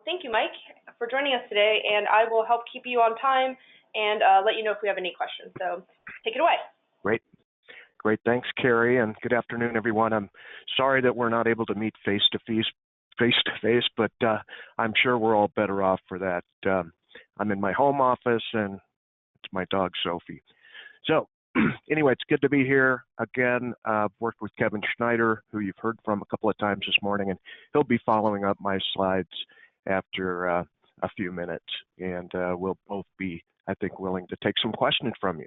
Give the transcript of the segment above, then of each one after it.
Thank you, Mike, for joining us today, and I will help keep you on time and let you know if we have any questions. So take it away. Great. Thanks, Carrie, and good afternoon, everyone. I'm sorry that we're not able to meet face-to-face, but I'm sure we're all better off for that. I'm in my home office, and it's my dog, Sophie. So anyway, it's good to be here again. I've worked with Kevin Schneider, who you've heard from a couple of times this morning, and he'll be following up my slides after a few minutes, and we'll both be, I think, willing to take some questions from you.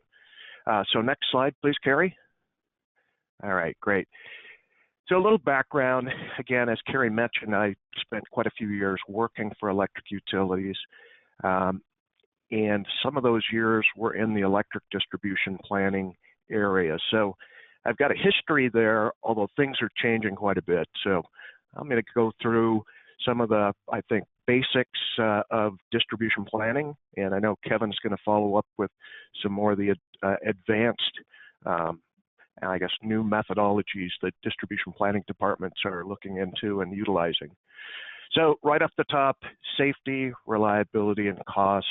So next slide, please, Carrie. All right, great. So a little background, again, as Carrie mentioned, I spent quite a few years working for electric utilities, and some of those years were in the electric distribution planning area. So I've got a history there, although things are changing quite a bit. So I'm going to go through some of the, I think, basics of distribution planning, and I know Kevin's going to follow up with some more of the advanced I guess new methodologies that distribution planning departments are looking into and utilizing. So right off the top, safety, reliability, and cost.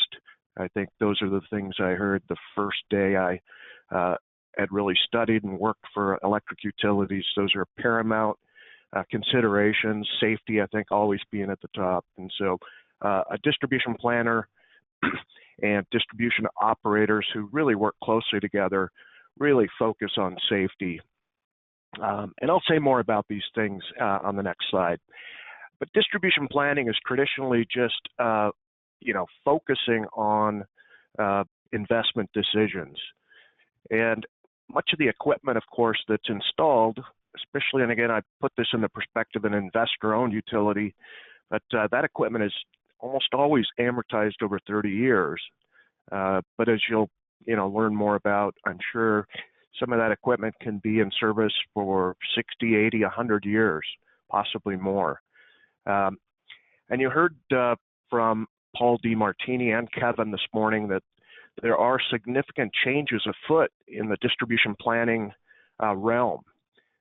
I think those are the things I heard the first day I had really studied and worked for electric utilities. Those are paramount considerations. Safety, I think, always being at the top. And so a distribution planner and distribution operators who really work closely together really focus on safety. And I'll say more about these things on the next slide. But distribution planning is traditionally just, focusing on investment decisions. And much of the equipment, of course, that's installed, especially, and again, I put this in the perspective of an investor-owned utility, but that equipment is almost always amortized over 30 years. But as you'll learn more about, I'm sure some of that equipment can be in service for 60, 80, 100 years, possibly more. And you heard from Paul DiMartini and Kevin this morning that there are significant changes afoot in the distribution planning realm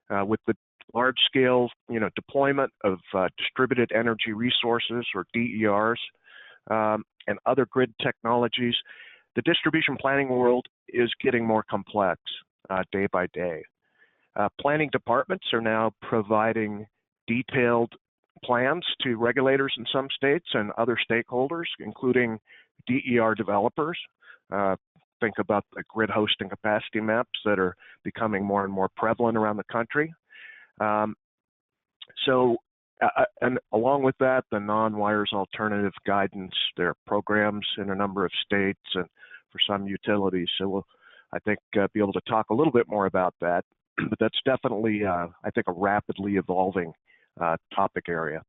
with the large-scale, deployment of distributed energy resources, or DERs, and other grid technologies. The distribution planning world is getting more complex day by day. Planning departments are now providing detailed plans to regulators in some states and other stakeholders, including DER developers. Think about the grid hosting capacity maps that are becoming more and more prevalent around the country. And along with that, the non-wires alternative guidance, there are programs in a number of states and for some utilities. So we'll, I think, be able to talk a little bit more about that. But that's definitely, I think, a rapidly evolving topic area.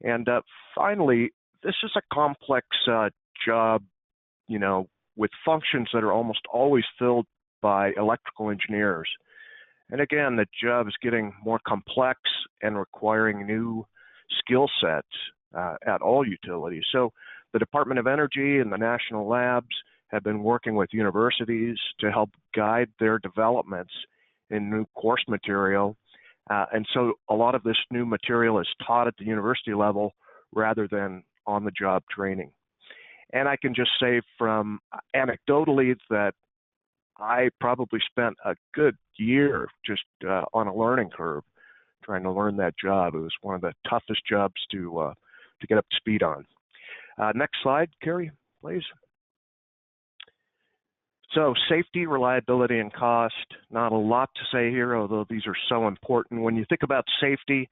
And finally, this is a complex job, with functions that are almost always filled by electrical engineers. And again, the job is getting more complex and requiring new skill sets at all utilities. So the Department of Energy and the national labs have been working with universities to help guide their developments in new course material. And so a lot of this new material is taught at the university level rather than on-the-job training. And I can just say from anecdotally that I probably spent a good year just on a learning curve trying to learn that job. It was one of the toughest jobs to get up to speed on. Next slide, Carrie, please. So safety, reliability, and cost, not a lot to say here, although these are so important. When you think about safety,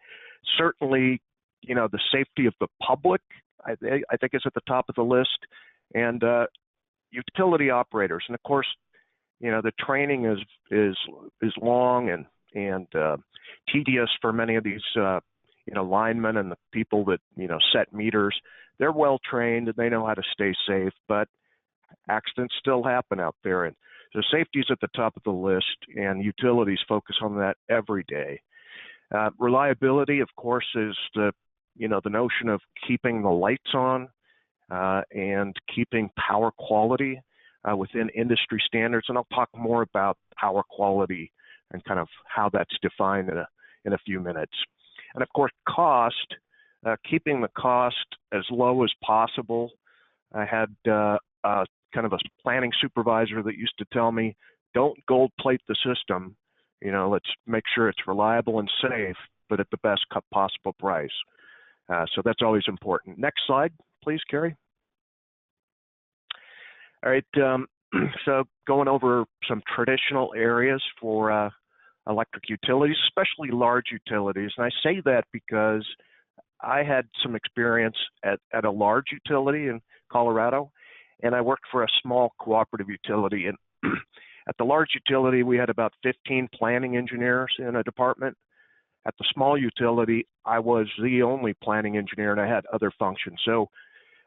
certainly, the safety of the public, I think is at the top of the list, and utility operators. And of course, the training is long and tedious for many of these, linemen and the people that, set meters. They're well trained and they know how to stay safe, but accidents still happen out there. And so safety is at the top of the list, and utilities focus on that every day. Reliability, of course, is the notion of keeping the lights on and keeping power quality within industry standards. And I'll talk more about power quality and kind of how that's defined in a few minutes. And of course, cost, keeping the cost as low as possible. I had kind of a planning supervisor that used to tell me, don't gold plate the system. Let's make sure it's reliable and safe, but at the best possible price. So that's always important. Next slide, please, Carrie. All right, so going over some traditional areas for electric utilities, especially large utilities. And I say that because I had some experience at a large utility in Colorado, and I worked for a small cooperative utility. And at the large utility, we had about 15 planning engineers in a department. At the small utility, I was the only planning engineer, and I had other functions. So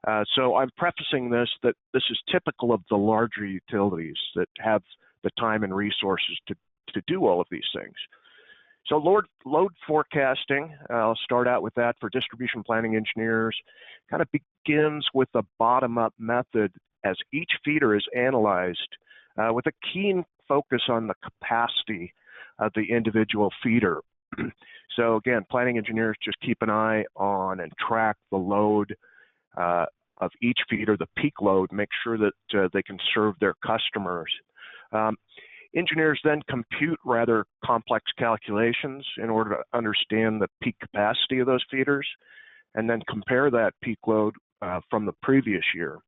I'm prefacing this that this is typical of the larger utilities that have the time and resources to do all of these things. So load forecasting, I'll start out with that for distribution planning engineers, kind of begins with a bottom-up method as each feeder is analyzed with a keen focus on the capacity of the individual feeder. So again, planning engineers just keep an eye on and track the load of each feeder, the peak load, make sure that they can serve their customers. Engineers then compute rather complex calculations in order to understand the peak capacity of those feeders and then compare that peak load from the previous year.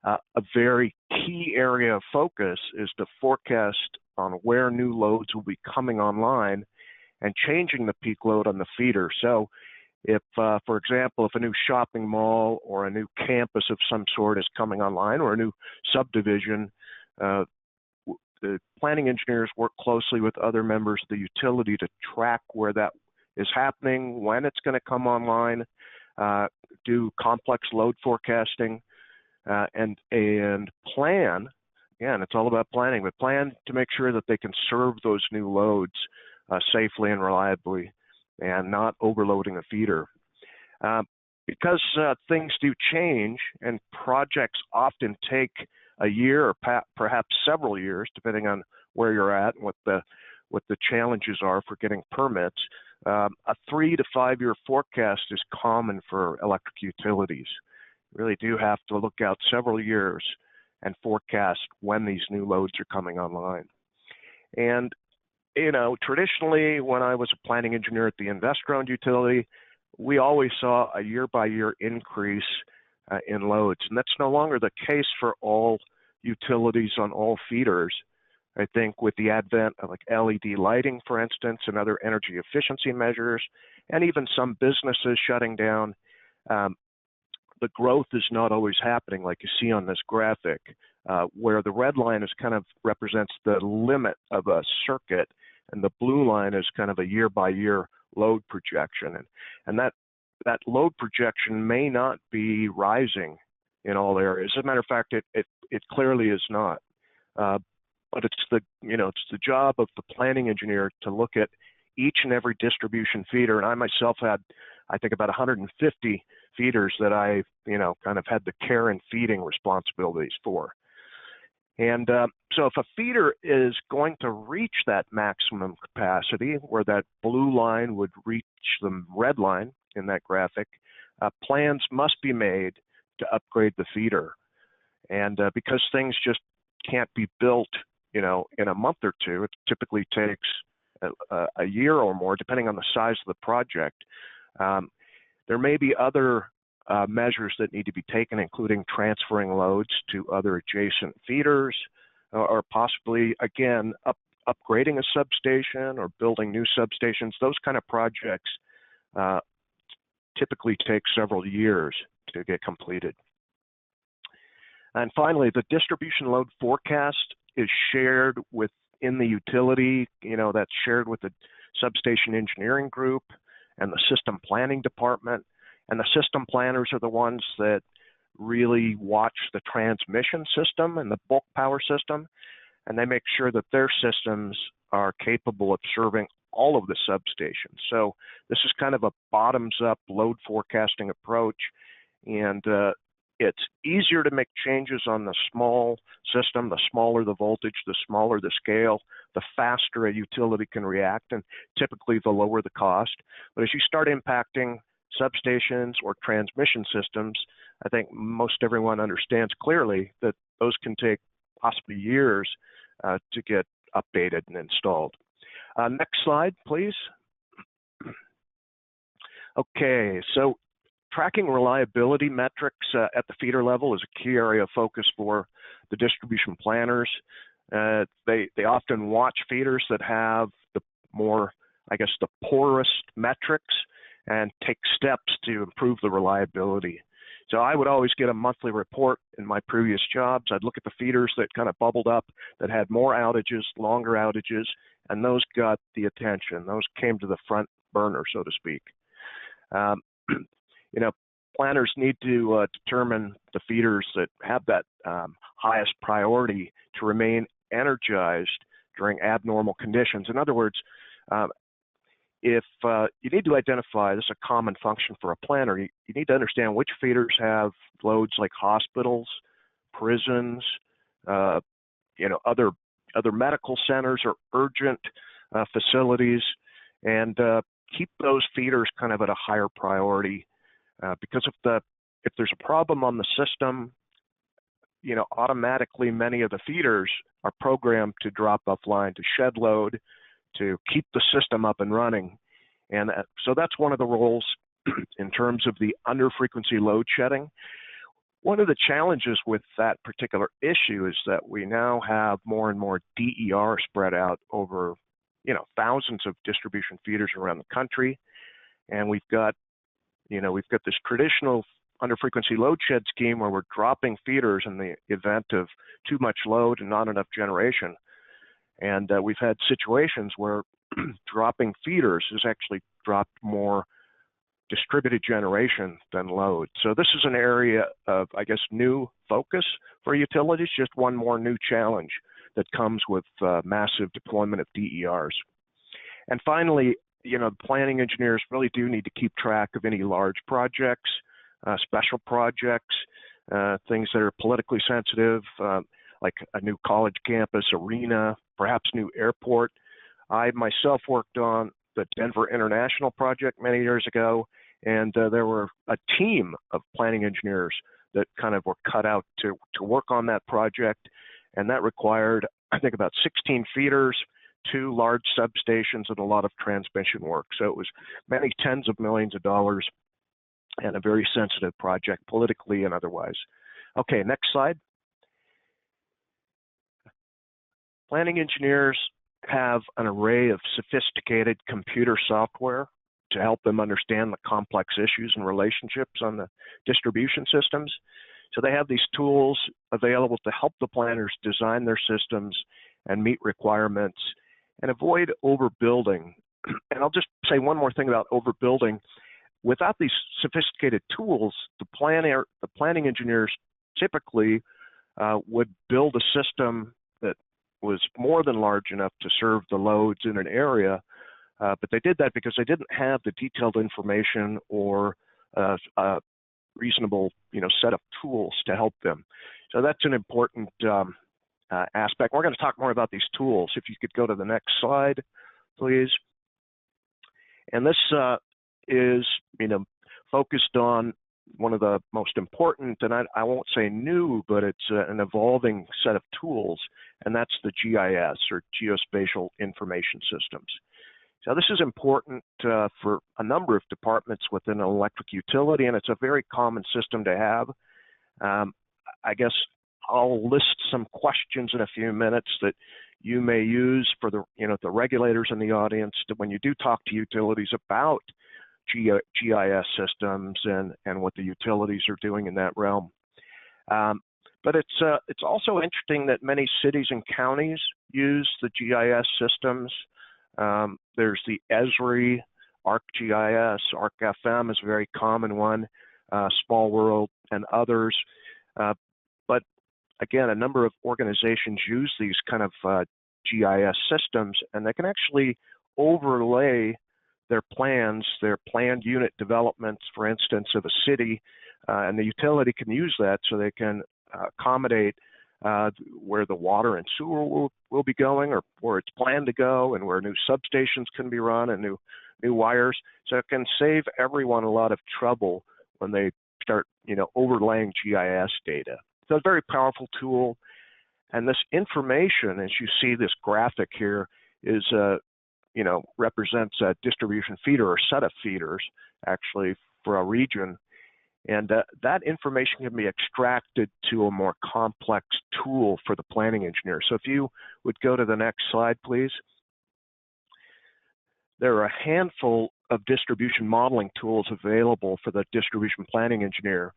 A very key area of focus is to forecast on where new loads will be coming online and changing the peak load on the feeder. So if, for example, if a new shopping mall or a new campus of some sort is coming online or a new subdivision, the planning engineers work closely with other members of the utility to track where that is happening, when it's going to come online, do complex load forecasting, and plan. Again, it's all about planning, but plan to make sure that they can serve those new loads safely and reliably and not overloading the feeder. Because things do change and projects often take a year or perhaps several years, depending on where you're at and what the challenges are for getting permits, a 3 to 5 year forecast is common for electric utilities. You really do have to look out several years and forecast when these new loads are coming online. And traditionally, when I was a planning engineer at the investor-owned utility, we always saw a year-by-year increase in loads, and that's no longer the case for all utilities on all feeders. I think with the advent of like LED lighting, for instance, and other energy efficiency measures, and even some businesses shutting down, the growth is not always happening like you see on this graphic, where the red line is kind of represents the limit of a circuit, and the blue line is kind of a year-by-year load projection. And that load projection may not be rising in all areas. As a matter of fact, it clearly is not. But it's the job of the planning engineer to look at each and every distribution feeder. And I myself had, I think, about 150 feeders that I, kind of had the care and feeding responsibilities for. And so if a feeder is going to reach that maximum capacity, where that blue line would reach the red line in that graphic, plans must be made to upgrade the feeder. And because things just can't be built, in a month or two, it typically takes a year or more, depending on the size of the project. There may be other measures that need to be taken, including transferring loads to other adjacent feeders, or possibly, again, upgrading a substation or building new substations. Those kind of projects typically take several years to get completed. And finally, the distribution load forecast is shared within the utility. That's shared with the substation engineering group and the system planning department. And the system planners are the ones that really watch the transmission system and the bulk power system, and they make sure that their systems are capable of serving all of the substations. So this is kind of a bottoms-up load forecasting approach, and it's easier to make changes on the small system. The smaller the voltage, the smaller the scale, the faster a utility can react, and typically the lower the cost. But as you start impacting substations, or transmission systems, I think most everyone understands clearly that those can take possibly years to get updated and installed. Next slide, please. Okay, so tracking reliability metrics at the feeder level is a key area of focus for the distribution planners. They often watch feeders that have the more, I guess, the poorest metrics and take steps to improve the reliability. So I would always get a monthly report in my previous jobs. I'd look at the feeders that kind of bubbled up, that had more outages, longer outages, and those got the attention. Those came to the front burner, so to speak. You know, planners need to determine the feeders that have that highest priority to remain energized during abnormal conditions. In other words, if you need to identify, this is a common function for a planner, you need to understand which feeders have loads like hospitals, prisons, you know, other medical centers or urgent facilities, and keep those feeders kind of at a higher priority, because if there's a problem on the system, you know, automatically many of the feeders are programmed to drop offline, to shed load, to keep the system up and running. And so that's one of the roles in terms of the under-frequency load shedding. One of the challenges with that particular issue is that we now have more and more DER spread out over, you know, thousands of distribution feeders around the country. And we've got this traditional under-frequency load shed scheme where we're dropping feeders in the event of too much load and not enough generation. And we've had situations where dropping feeders has actually dropped more distributed generation than load. So this is an area of, I guess, new focus for utilities, just one more new challenge that comes with massive deployment of DERs. And finally, you know, planning engineers really do need to keep track of any large projects, special projects, things that are politically sensitive, like a new college campus, arena, perhaps new airport. I myself worked on the Denver International project many years ago, and there were a team of planning engineers that kind of were cut out to work on that project, and that required, I think, about 16 feeders, 2 large substations, and a lot of transmission work. So it was many tens of millions of dollars and a very sensitive project politically and otherwise. Okay, next slide. Planning engineers have an array of sophisticated computer software to help them understand the complex issues and relationships on the distribution systems. So they have these tools available to help the planners design their systems and meet requirements and avoid overbuilding. And I'll just say one more thing about overbuilding. Without these sophisticated tools, the planning engineers typically would build a system that was more than large enough to serve the loads in an area, but they did that because they didn't have the detailed information or a reasonable, you know, set of tools to help them. So that's an important aspect. We're going to talk more about these tools. If you could go to the next slide, please. And this is, you know, focused on one of the most important, and I won't say new, but it's an evolving set of tools, and that's the GIS, or Geospatial Information Systems. So this is important for a number of departments within an electric utility, and it's a very common system to have. I guess I'll list some questions in a few minutes that you may use for the, you know, the regulators in the audience when you do talk to utilities about GIS systems and what the utilities are doing in that realm. But it's also interesting that many cities and counties use the GIS systems. There's the Esri, ArcGIS, ArcFM is a very common one, Small World, and others. But again, a number of organizations use these kind of GIS systems, and they can actually overlay their plans, their planned unit developments, for instance, of a city, and the utility can use that so they can accommodate where the water and sewer will be going, or where it's planned to go, and where new substations can be run and new new wires. So it can save everyone a lot of trouble when they start, overlaying GIS data. So it's a very powerful tool. And this information, as you see this graphic here, is represents a distribution feeder or set of feeders actually for a region. And that information can be extracted to a more complex tool for the planning engineer. So if you would go to the next slide, please. There are a handful of distribution modeling tools available for the distribution planning engineer.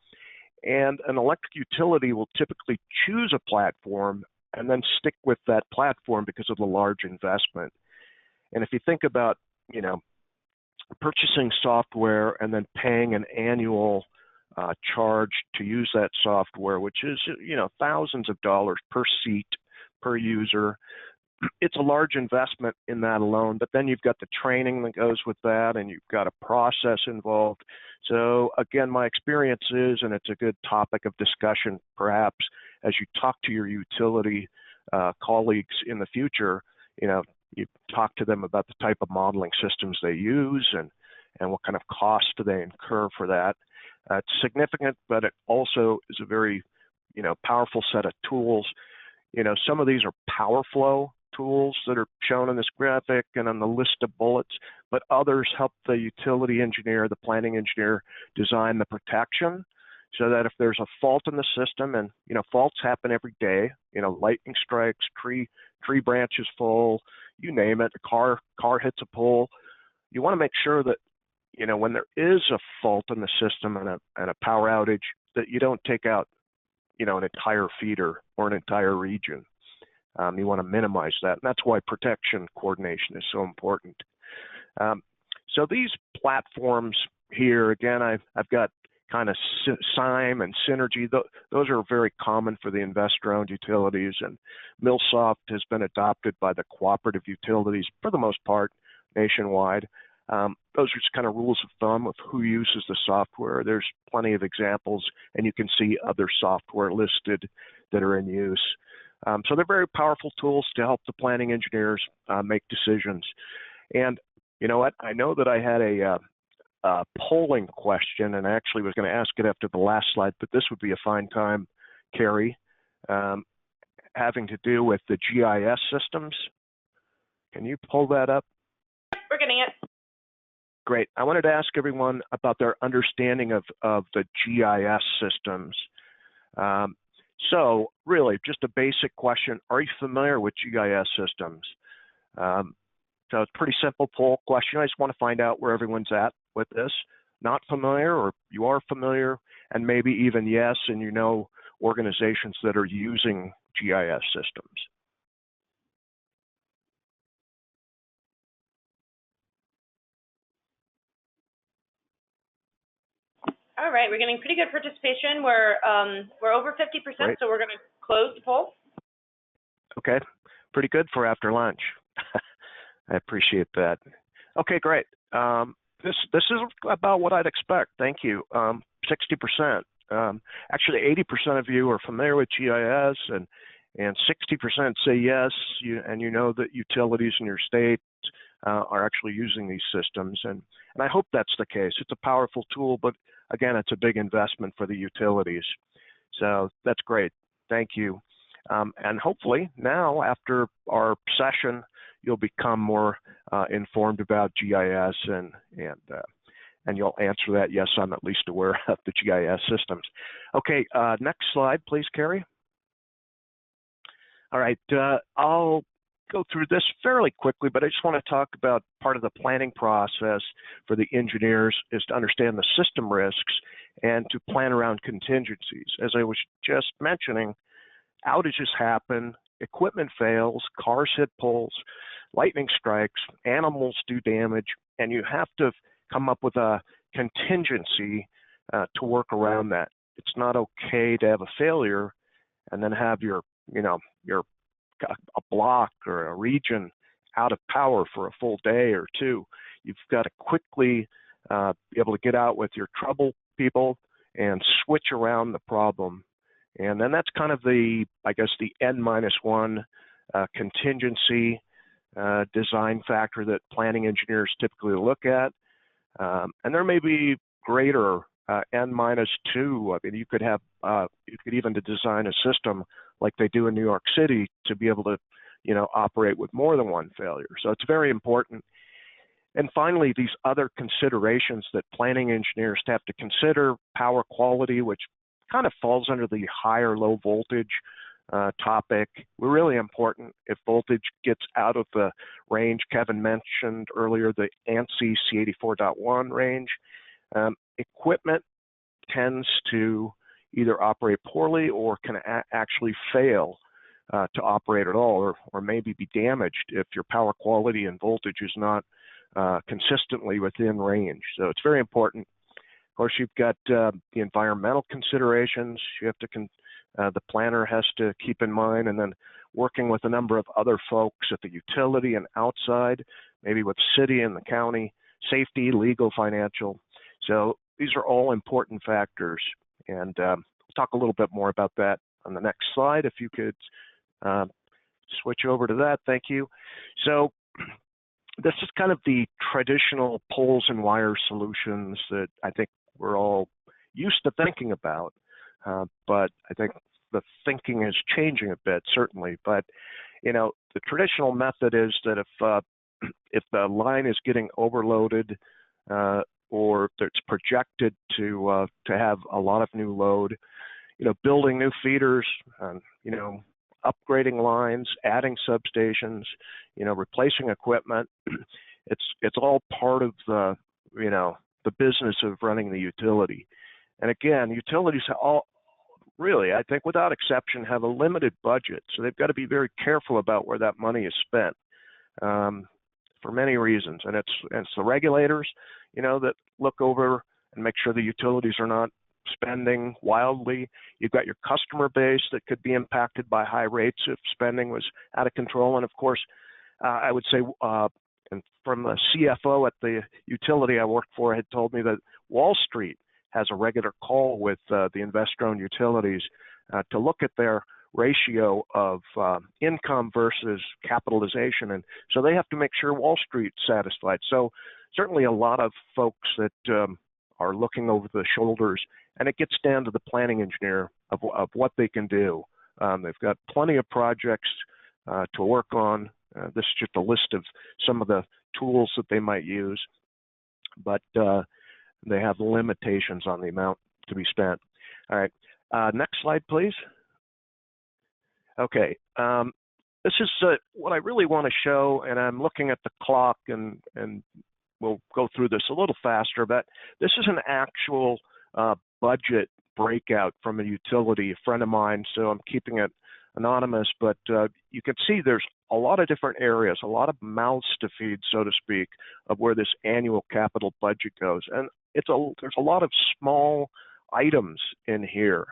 And an electric utility will typically choose a platform and then stick with that platform because of the large investment. And if you think about, purchasing software and then paying an annual charge to use that software, which is, thousands of dollars per seat, per user, it's a large investment in that alone, but then you've got the training that goes with that, and you've got a process involved. So again, my experience is, and it's a good topic of discussion perhaps as you talk to your utility colleagues in the future, you talk to them about the type of modeling systems they use and what kind of cost do they incur for that. It's significant, but it also is a very, powerful set of tools. Some of these are power flow tools that are shown in this graphic and on the list of bullets, but others help the utility engineer, the planning engineer, design the protection so that if there's a fault in the system, and faults happen every day, lightning strikes, tree branches fall, you name it, a car hits a pole, you want to make sure that when there is a fault in the system and a power outage, that you don't take out an entire feeder or an entire region. You want to minimize that, and that's why protection coordination is so important. So these platforms here, again, I've got kind of SIME and Synergy. Those are very common for the investor-owned utilities, and MillSoft has been adopted by the cooperative utilities for the most part nationwide. Those are just kind of rules of thumb of who uses the software. There's plenty of examples, and you can see other software listed that are in use. So they're very powerful tools to help the planning engineers make decisions. And you know what? I know that I had a polling question, and I actually was going to ask it after the last slide, but this would be a fine time, Carrie, having to do with the GIS systems. Can you pull that up? We're getting it. Great. I wanted to ask everyone about their understanding of the GIS systems. So really, just a basic question. Are you familiar with GIS systems? So it's a pretty simple poll question. I just want to find out where everyone's at with this. Not familiar, or you are familiar, and maybe even yes, and organizations that are using GIS systems. All right, we're getting pretty good participation. We're over 50%, Great. So we're going to close the poll. Okay, pretty good for after lunch. I appreciate that. Okay, great. This is about what I'd expect. Thank you. 60%. Actually, 80% of you are familiar with GIS, and 60% say yes. And you know that utilities in your state are actually using these systems, and I hope that's the case. It's a powerful tool, but again, it's a big investment for the utilities. So that's great. Thank you. And hopefully now, after our session, you'll become more informed about GIS, and you'll answer that, yes, I'm at least aware of the GIS systems. Okay, next slide, please, Carrie. All right, I'll go through this fairly quickly, but I just want to talk about part of the planning process for the engineers is to understand the system risks and to plan around contingencies. As I was just mentioning, outages happen, equipment fails, cars hit poles, lightning strikes, animals do damage, and you have to come up with a contingency to work around that. It's not okay to have a failure and then have your a block or a region out of power for a full day or two. You've got to quickly be able to get out with your trouble people and switch around the problem. And then that's kind of the, I guess, the N-1 contingency design factor that planning engineers typically look at. And there may be greater N-2. I mean, you could have, you could even design a system like they do in New York City to be able to, operate with more than one failure. So it's very important. And finally, these other considerations that planning engineers have to consider: power quality, which kind of falls under the high or low voltage topic. We're really important if voltage gets out of the range. Kevin mentioned earlier the ANSI C84.1 range. Equipment tends to either operate poorly or can actually fail to operate at all, or maybe be damaged if your power quality and voltage is not consistently within range. So it's very important. Of course, you've got the environmental considerations you have to the planner has to keep in mind, and then working with a number of other folks at the utility and outside, maybe with the city and the county, safety, legal, financial. So these are all important factors, and we'll talk a little bit more about that on the next slide. If you could switch over to that, thank you. So this is kind of the traditional poles and wire solutions that I think we're all used to thinking about, but I think the thinking is changing a bit, certainly. But the traditional method is that if the line is getting overloaded, or it's projected to have a lot of new load, building new feeders, upgrading lines, adding substations, replacing equipment, it's all part of the business of running the utility. And again, utilities all really, I think without exception, have a limited budget, so they've got to be very careful about where that money is spent for many reasons. And it's the regulators, that look over and make sure the utilities are not spending wildly. You've got your customer base that could be impacted by high rates if spending was out of control. And of course, I would say, and from the CFO at the utility I worked for had told me that Wall Street has a regular call with the investor-owned utilities to look at their ratio of income versus capitalization. And so they have to make sure Wall Street's satisfied. So certainly a lot of folks that are looking over the shoulders, and it gets down to the planning engineer of what they can do. They've got plenty of projects to work on. This is just a list of some of the tools that they might use, but they have limitations on the amount to be spent. All right, next slide, please. Okay, this is what I really want to show, and I'm looking at the clock, and we'll go through this a little faster, but this is an actual budget breakout from a utility, a friend of mine, so I'm keeping it anonymous, but you can see there's a lot of different areas, a lot of mouths to feed, so to speak, of where this annual capital budget goes. And there's a lot of small items in here.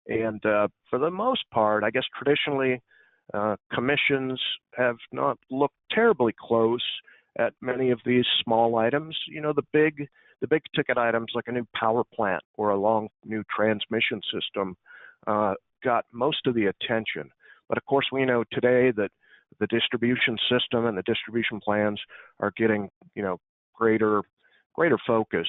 And for the most part, I guess traditionally, commissions have not looked terribly close at many of these small items. The big ticket items like a new power plant or a long new transmission system got most of the attention. But of course, we know today that the distribution system and the distribution plans are getting, greater focus.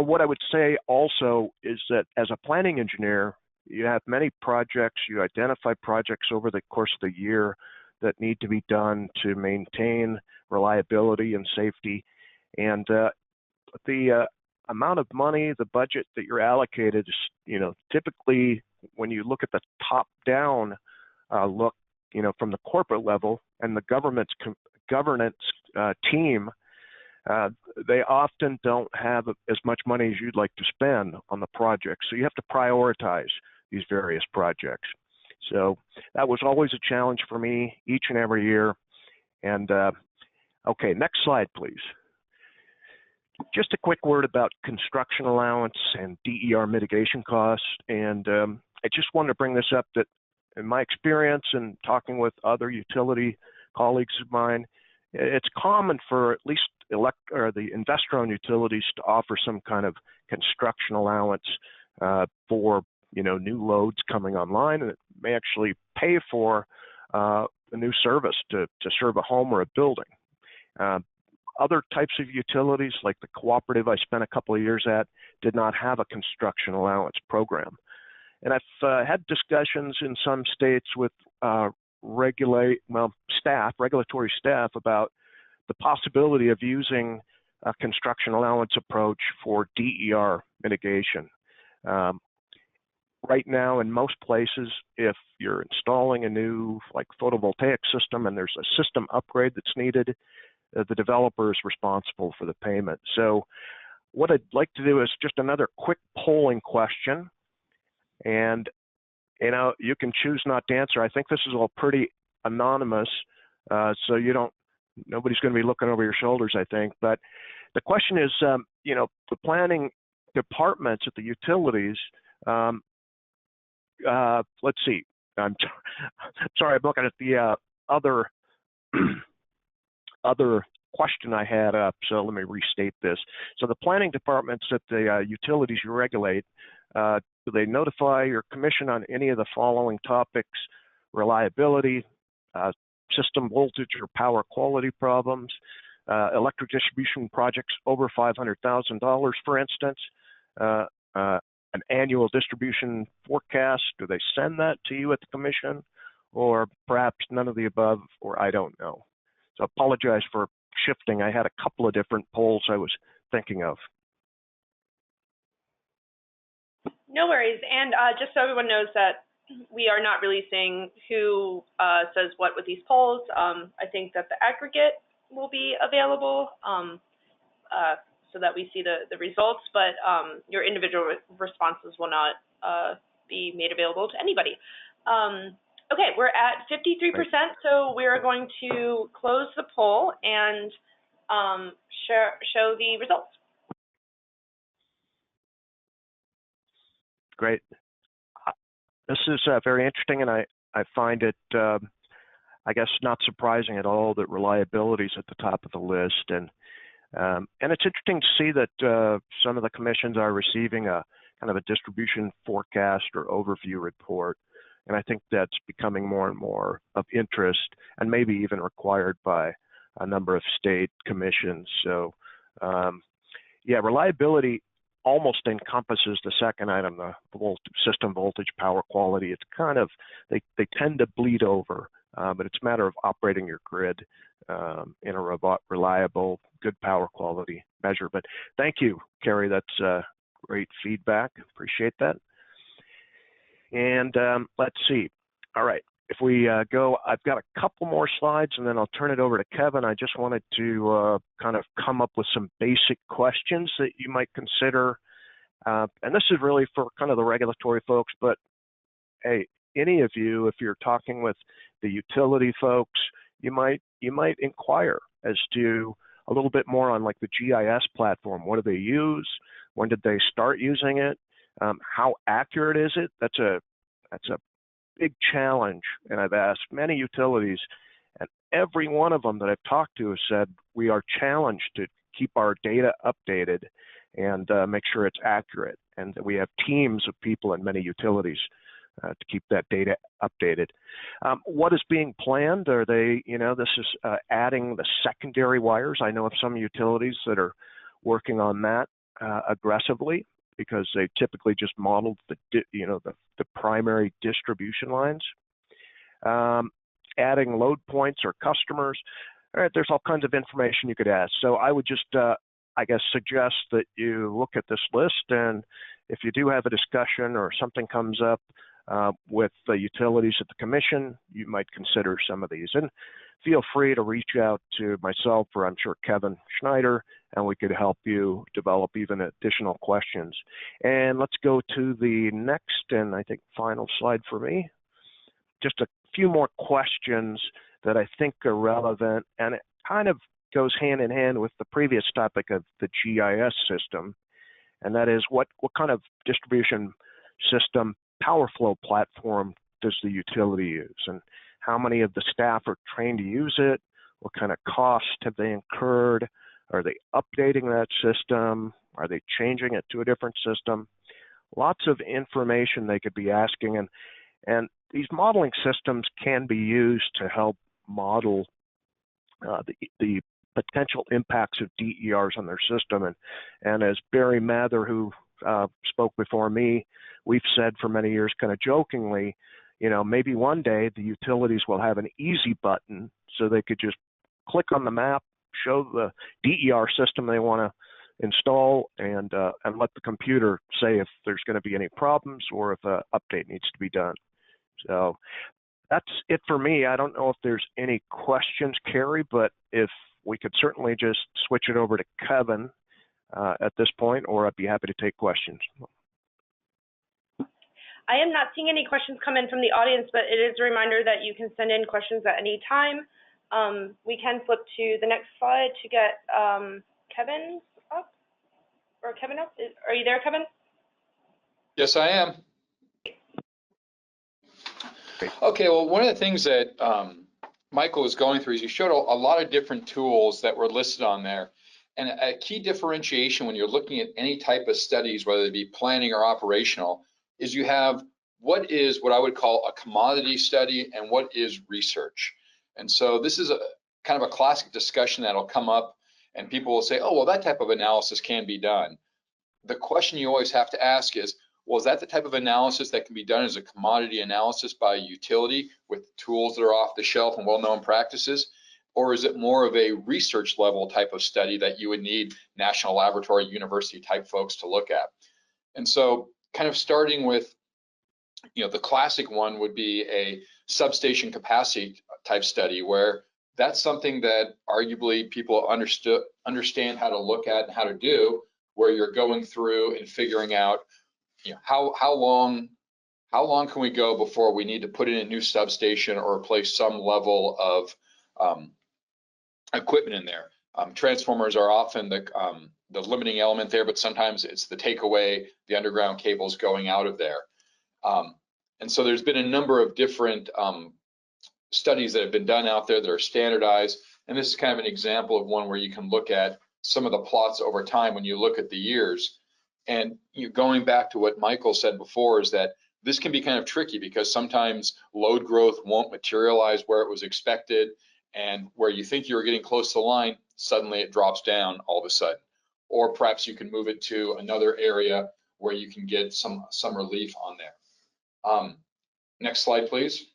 What I would say also is that as a planning engineer, you have many projects, you identify projects over the course of the year that need to be done to maintain reliability and safety. And the amount of money, the budget that you're allocated is, typically when you look at the top-down look, from the corporate level and the governance team, they often don't have as much money as you'd like to spend on the project. So you have to prioritize these various projects. So that was always a challenge for me each and every year. And okay, next slide, please. Just a quick word about construction allowance and DER mitigation costs. And I just wanted to bring this up that in my experience and talking with other utility colleagues of mine, it's common for at least the investor-owned utilities to offer some kind of construction allowance for new loads coming online, and it may actually pay for a new service to serve a home or a building. Other types of utilities, like the cooperative I spent a couple of years at, did not have a construction allowance program. And I've had discussions in some states with regulatory staff about the possibility of using a construction allowance approach for DER mitigation. Right now, in most places, if you're installing a new photovoltaic system and there's a system upgrade that's needed, the developer is responsible for the payment. So what I'd like to do is just another quick polling question. And, you can choose not to answer. I think this is all pretty anonymous, so nobody's going to be looking over your shoulders, I think. But the question is, the planning departments at the utilities, let's see. I'm sorry, I'm looking at the other question I had up, so let me restate this. So the planning departments at the utilities you regulate, do they notify your commission on any of the following topics: reliability, system voltage or power quality problems, electric distribution projects over $500,000, for instance, an annual distribution forecast? Do they send that to you at the commission, or perhaps none of the above, or I don't know? So I apologize for shifting. I had a couple of different polls I was thinking of. No worries. And just so everyone knows that we are not releasing who says what with these polls. I think that the aggregate will be available so that we see the results, but your individual responses will not be made available to anybody. Okay, we're at 53%, so we're going to close the poll and show the results. Great. This is very interesting, and I find it, I guess, not surprising at all that reliability is at the top of the list. And it's interesting to see that some of the commissions are receiving a kind of a distribution forecast or overview report. And I think that's becoming more and more of interest, and maybe even required by a number of state commissions. So, yeah, reliability almost encompasses the second item, the system voltage, power quality. It's kind of, they tend to bleed over, but it's a matter of operating your grid in a reliable, good power quality measure. But thank you, Carrie. That's great feedback. Appreciate that. And let's see. All right. If we go, I've got a couple more slides, and then I'll turn it over to Kevin. I just wanted to kind of come up with some basic questions that you might consider. And this is really for kind of the regulatory folks, but hey, any of you, if you're talking with the utility folks, you might inquire as to a little bit more on like the GIS platform. What do they use? When did they start using it? How accurate is it? That's a big challenge, and I've asked many utilities, and every one of them that I've talked to has said we are challenged to keep our data updated and make sure it's accurate, and that we have teams of people in many utilities to keep that data updated. What is being planned? Are they, this is adding the secondary wires. I know of some utilities that are working on that aggressively, because they typically just modeled the primary distribution lines. Adding load points or customers. All right, there's all kinds of information you could ask. So I would just, I guess, suggest that you look at this list, and if you do have a discussion or something comes up with the utilities at the commission, you might consider some of these. And feel free to reach out to myself, or I'm sure Kevin Schneider, and we could help you develop even additional questions. And let's go to the next and I think final slide for me. Just a few more questions that I think are relevant, and it kind of goes hand in hand with the previous topic of the GIS system, and that is what kind of distribution system power flow platform does the utility use, and how many of the staff are trained to use it? What kind of cost have they incurred? Are they updating that system? Are they changing it to a different system? Lots of information they could be asking, and these modeling systems can be used to help model the potential impacts of DERs on their system. And as Barry Mather, who spoke before me, we've said for many years, kind of jokingly, you know, maybe one day the utilities will have an easy button so they could just click on the map, show the DER system they want to install, and let the computer say if there's going to be any problems or if an update needs to be done. So that's it for me. I don't know if there's any questions, Carrie, but if we could certainly just switch it over to Kevin at this point, or I'd be happy to take questions. I am not seeing any questions come in from the audience, but it is a reminder that you can send in questions at any time. We can flip to the next slide to get Kevin up, or Kevin up. Are you there, Kevin? Yes, I am. Okay, well, one of the things that Michael was going through is you showed a lot of different tools that were listed on there. And a key differentiation when you're looking at any type of studies, whether it be planning or operational, is you have what I would call a commodity study and what is research. And so this is a kind of a classic discussion that'll come up and people will say, oh, well, that type of analysis can be done. The question you always have to ask is, well, is that the type of analysis that can be done as a commodity analysis by a utility with tools that are off the shelf and well-known practices? Or is it more of a research level type of study that you would need national laboratory, university type folks to look at? And so kind of starting with, you know, the classic one would be a substation capacity type study, where that's something that arguably people understand how to look at and how to do, where you're going through and figuring out, you know, how long can we go before we need to put in a new substation or replace some level of equipment in there. Transformers are often the limiting element there, but sometimes it's the takeaway, the underground cables going out of there. And so there's been a number of different studies that have been done out there that are standardized. And this is kind of an example of one where you can look at some of the plots over time when you look at the years. And going back to what Michael said before, is that this can be kind of tricky because sometimes load growth won't materialize where it was expected, and where you think you were getting close to the line, suddenly it drops down all of a sudden. Or perhaps you can move it to another area where you can get some relief on there. Next slide, please.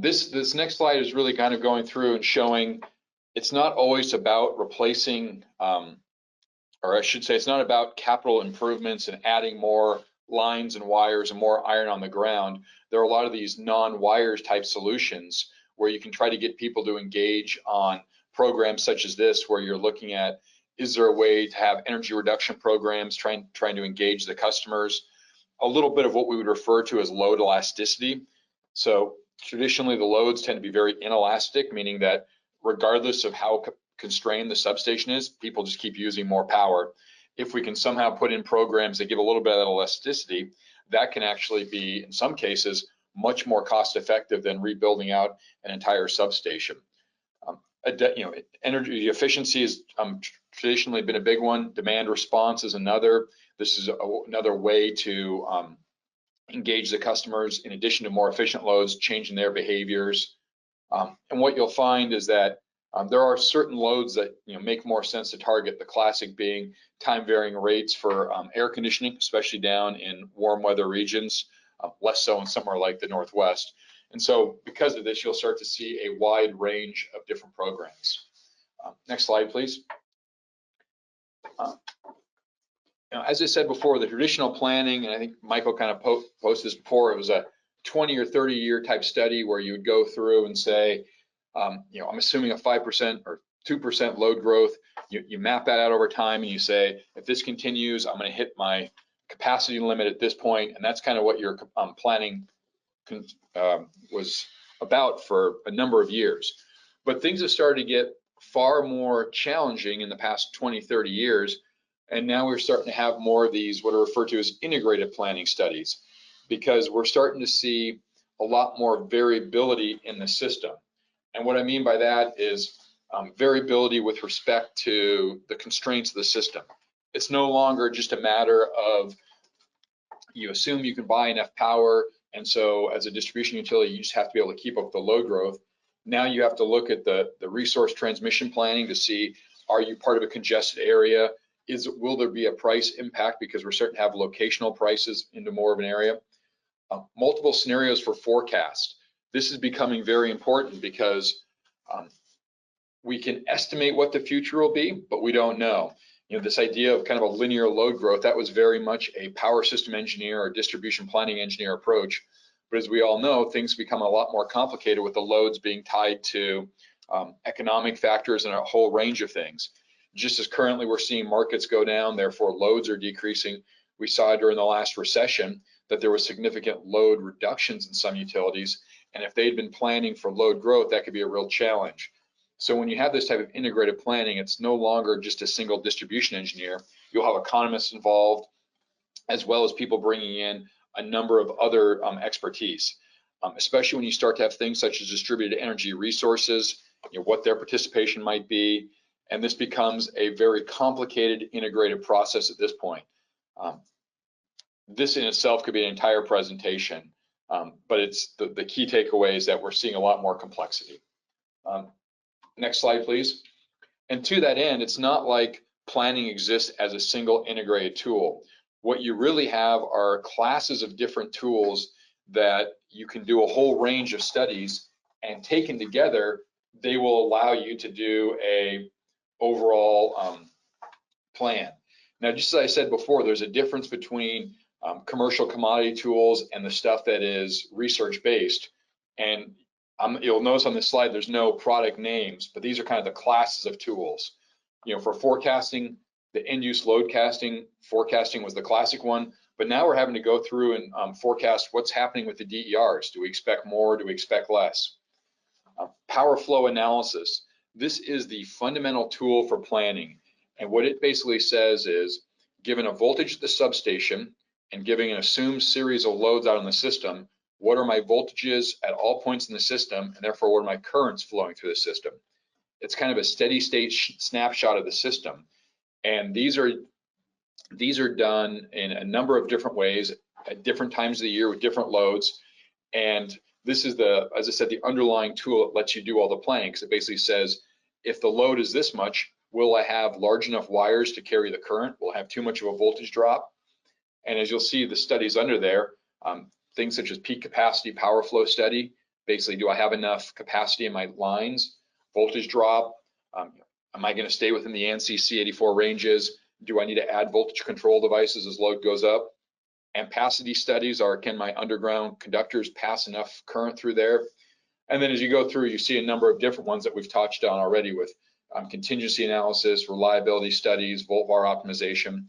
This next slide is really kind of going through and showing it's not always about replacing, or I should say, it's not about capital improvements and adding more lines and wires and more iron on the ground. There are a lot of these non-wires type solutions where you can try to get people to engage on programs such as this, where you're looking at, is there a way to have energy reduction programs, trying to engage the customers, a little bit of what we would refer to as load elasticity. So traditionally the loads tend to be very inelastic, meaning that regardless of how constrained the substation is, people just keep using more power. If we can somehow put in programs that give a little bit of elasticity, that can actually be, in some cases, much more cost effective than rebuilding out an entire substation. Energy efficiency has traditionally been a big one. Demand response is another. This is another way to engage the customers, in addition to more efficient loads, changing their behaviors. And what you'll find is that there are certain loads that make more sense to target, the classic being time varying rates for air conditioning, especially down in warm weather regions, less so in somewhere like the Northwest. And so because of this, you'll start to see a wide range of different programs. Next slide, please. As I said before, the traditional planning, and I think Michael kind of posted this before, it was a 20 or 30 year type study where you would go through and say, I'm assuming a 5% or 2% load growth. You map that out over time and you say, if this continues, I'm going to hit my capacity limit at this point. And that's kind of what your planning was about for a number of years. But things have started to get far more challenging in the past 20, 30 years. And now we're starting to have more of these, what are referred to as integrated planning studies, because we're starting to see a lot more variability in the system. And what I mean by that is variability with respect to the constraints of the system. It's no longer just a matter of you assume you can buy enough power And so as a distribution utility, you just have to be able to keep up with the load growth. Now you have to look at the resource transmission planning to see, are you part of a congested area? Will there be a price impact because we're starting to have locational prices into more of an area? Multiple scenarios for forecast. This is becoming very important because we can estimate what the future will be, but we don't know. You know, this idea of kind of a linear load growth, that was very much a power system engineer or distribution planning engineer approach. But as we all know, things become a lot more complicated with the loads being tied to economic factors and a whole range of things. Just as currently we're seeing markets go down, therefore loads are decreasing. We saw during the last recession that there was significant load reductions in some utilities. And if they'd been planning for load growth, that could be a real challenge. So when you have this type of integrated planning, it's no longer just a single distribution engineer. You'll have economists involved, as well as people bringing in a number of other expertise, especially when you start to have things such as distributed energy resources, you know, what their participation might be. And this becomes a very complicated integrated process at this point. This in itself could be an entire presentation, but it's the key takeaway is that we're seeing a lot more complexity. Next slide, please. And to that end, it's not like planning exists as a single integrated tool. What you really have are classes of different tools that you can do a whole range of studies, and taken together, they will allow you to do a overall plan. Now, just as I said before, there's a difference between commercial commodity tools and the stuff that is research-based. And you'll notice on this slide, there's no product names, but these are kind of the classes of tools. You know, for forecasting, the end-use load forecasting was the classic one, but now we're having to go through and forecast what's happening with the DERs. Do we expect more? Do we expect less? Power flow analysis. This is the fundamental tool for planning. And what it basically says is, given a voltage at the substation and giving an assumed series of loads out in the system, what are my voltages at all points in the system, and therefore what are my currents flowing through the system? It's kind of a steady state snapshot of the system. And these are done in a number of different ways at different times of the year with different loads. And this is as I said, the underlying tool that lets you do all the planning, because it basically says, if the load is this much, will I have large enough wires to carry the current? Will I have too much of a voltage drop? And as you'll see, the studies under there, things such as peak capacity power flow study, basically, do I have enough capacity in my lines? Voltage drop, am I going to stay within the ANSI C84 ranges? Do I need to add voltage control devices as load goes up? Ampacity studies are, can my underground conductors pass enough current through there? And then as you go through, you see a number of different ones that we've touched on already with contingency analysis, reliability studies, Vulvar optimization,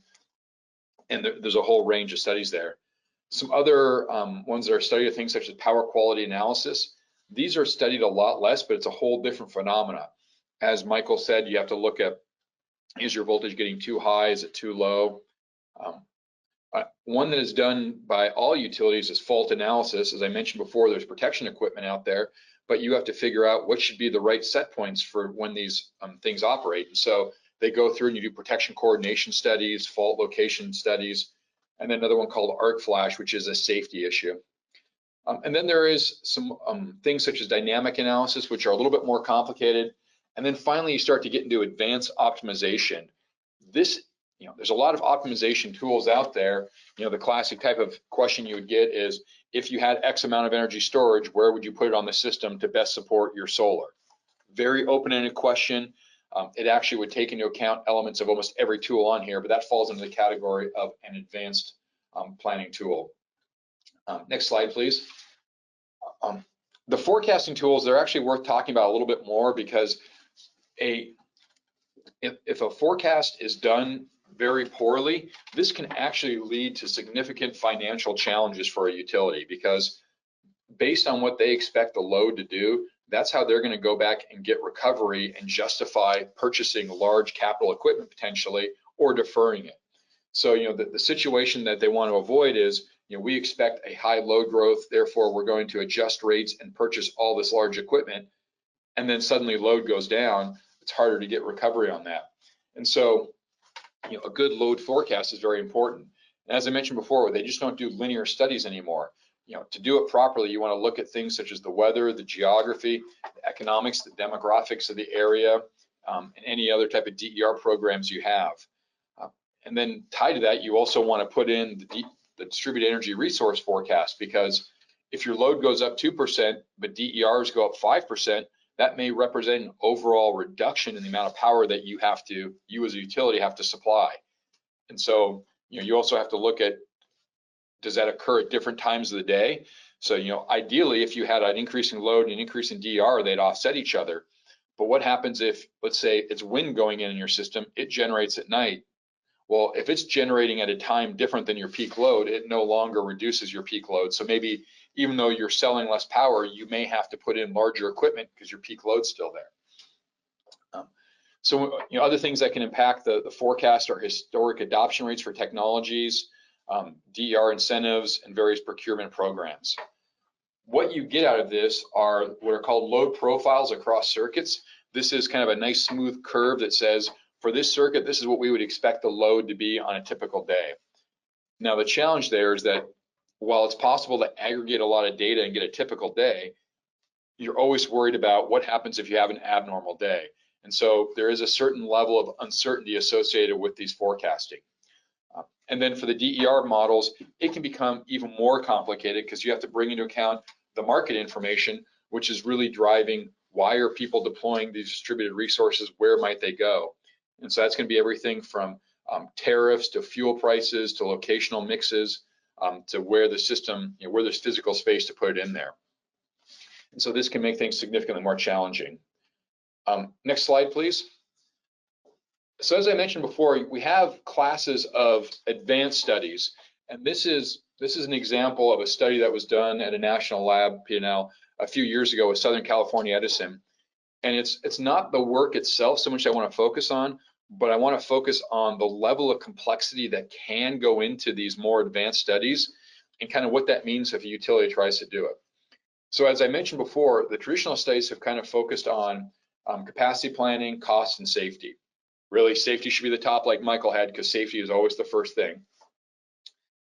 and there's a whole range of studies there. Some other ones that are studied are things such as power quality analysis. These are studied a lot less, but it's a whole different phenomena. As Michael said, you have to look at, is your voltage getting too high? Is it too low? One that is done by all utilities is fault analysis. As I mentioned before, there's protection equipment out there, but you have to figure out what should be the right set points for when these things operate. And so they go through and you do protection coordination studies, fault location studies, and then another one called arc flash, which is a safety issue. And then there is some things such as dynamic analysis, which are a little bit more complicated. And then finally, you start to get into advanced optimization. This, you know, there's a lot of optimization tools out there. You know, the classic type of question you would get is, if you had X amount of energy storage, where would you put it on the system to best support your solar? Very open-ended question. It actually would take into account elements of almost every tool on here, but that falls into the category of an advanced planning tool. Next slide, please. The forecasting tools, they're actually worth talking about a little bit more, because if a forecast is done very poorly, this can actually lead to significant financial challenges for a utility, because based on what they expect the load to do, that's how they're going to go back and get recovery and justify purchasing large capital equipment potentially, or deferring it. So, you know, the situation that they want to avoid is, you know, we expect a high load growth, therefore we're going to adjust rates and purchase all this large equipment, and then suddenly load goes down. It's harder to get recovery on that. And so, you know, a good load forecast is very important. And as I mentioned before, they just don't do linear studies anymore. to do it properly, you want to look at things such as the weather, the geography, the economics, the demographics of the area, and any other type of DER programs you have. And then tied to that, you also want to put in the distributed energy resource forecast, because if your load goes up 2%, but DERs go up 5%, that may represent an overall reduction in the amount of power that you as a utility have to supply. And so, you also have to look at, does that occur at different times of the day? So, ideally, if you had an increasing load and an increase in DER, they'd offset each other. But what happens if, let's say, it's wind going in your system, it generates at night? Well, if it's generating at a time different than your peak load, it no longer reduces your peak load. So maybe even though you're selling less power, you may have to put in larger equipment because your peak load's still there. So, other things that can impact the forecast are historic adoption rates for technologies, DER incentives, and various procurement programs. What you get out of this are what are called load profiles across circuits. This is kind of a nice smooth curve that says, for this circuit, this is what we would expect the load to be on a typical day. Now, the challenge there is that while it's possible to aggregate a lot of data and get a typical day, you're always worried about what happens if you have an abnormal day. And so there is a certain level of uncertainty associated with these forecasting. And then for the DER models, it can become even more complicated because you have to bring into account the market information, which is really driving why are people deploying these distributed resources, where might they go? And so that's going to be everything from tariffs to fuel prices to locational mixes to where the system, where there's physical space to put it in there. And so this can make things significantly more challenging. Next slide, please. So as I mentioned before, we have classes of advanced studies, and this is an example of a study that was done at a national lab, PNNL, a few years ago with Southern California Edison. And it's not the work itself so much I want to focus on, but I want to focus on the level of complexity that can go into these more advanced studies and kind of what that means if a utility tries to do it. So as I mentioned before, the traditional studies have kind of focused on capacity planning, cost, and safety. Really, safety should be the top, like Michael had, because safety is always the first thing.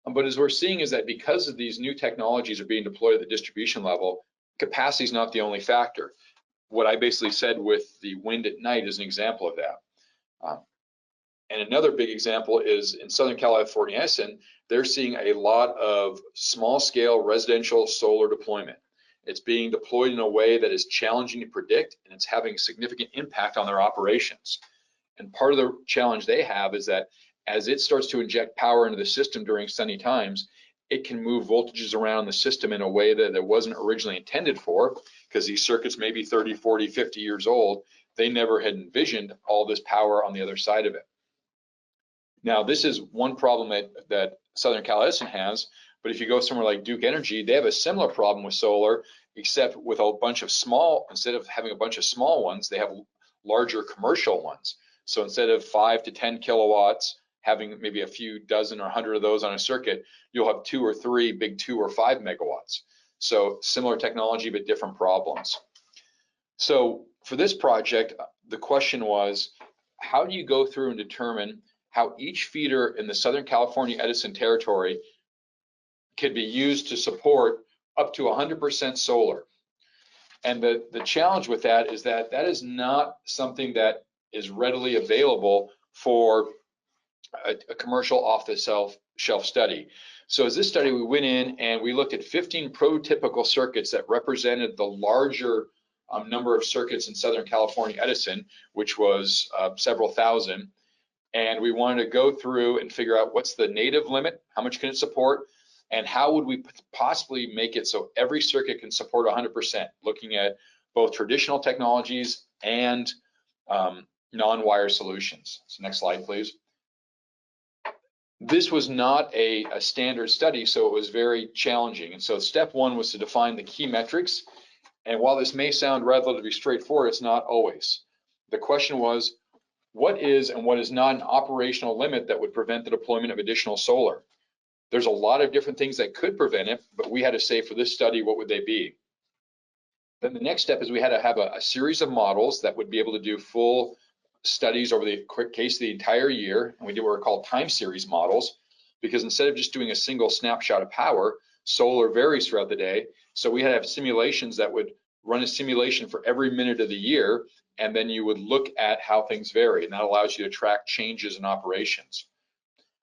But as we're seeing is that because of these new technologies are being deployed at the distribution level, capacity is not the only factor. What I basically said with the wind at night is an example of that. And another big example is in Southern California Edison, they're seeing a lot of small-scale residential solar deployment. It's being deployed in a way that is challenging to predict, and it's having a significant impact on their operations. And part of the challenge they have is that as it starts to inject power into the system during sunny times, it can move voltages around the system in a way that it wasn't originally intended for, because these circuits may be 30, 40, 50 years old. They never had envisioned all this power on the other side of it. Now, this is one problem that Southern Cal Edison has, but if you go somewhere like Duke Energy, they have a similar problem with solar, except with a bunch of small, instead of having a bunch of small ones, they have larger commercial ones. So instead of 5 to 10 kilowatts, having maybe a few dozen or 100 of those on a circuit, you'll have 2 or 3 big 2 or 5 megawatts. So similar technology, but different problems. So for this project, the question was, how do you go through and determine how each feeder in the Southern California Edison territory can be used to support up to 100% solar? And the challenge with that is that that is not something that is readily available for a commercial off-the-shelf study. So as this study, we went in and we looked at 15 prototypical circuits that represented the larger number of circuits in Southern California Edison, which was several thousand. And we wanted to go through and figure out what's the native limit, how much can it support, and how would we possibly make it so every circuit can support 100%, looking at both traditional technologies and non-wire solutions. So next slide, please. This was not a standard study, so it was very challenging. And so step one was to define the key metrics. And while this may sound relatively straightforward, it's not always. The question was, what is and what is not an operational limit that would prevent the deployment of additional solar? There's a lot of different things that could prevent it, but we had to say for this study, what would they be? Then the next step is we had to have a series of models that would be able to do full studies over the case of the entire year. And we did what are called time series models, because instead of just doing a single snapshot of power, solar varies throughout the day. So we had to have simulations that would run a simulation for every minute of the year, and then you would look at how things vary, and that allows you to track changes in operations.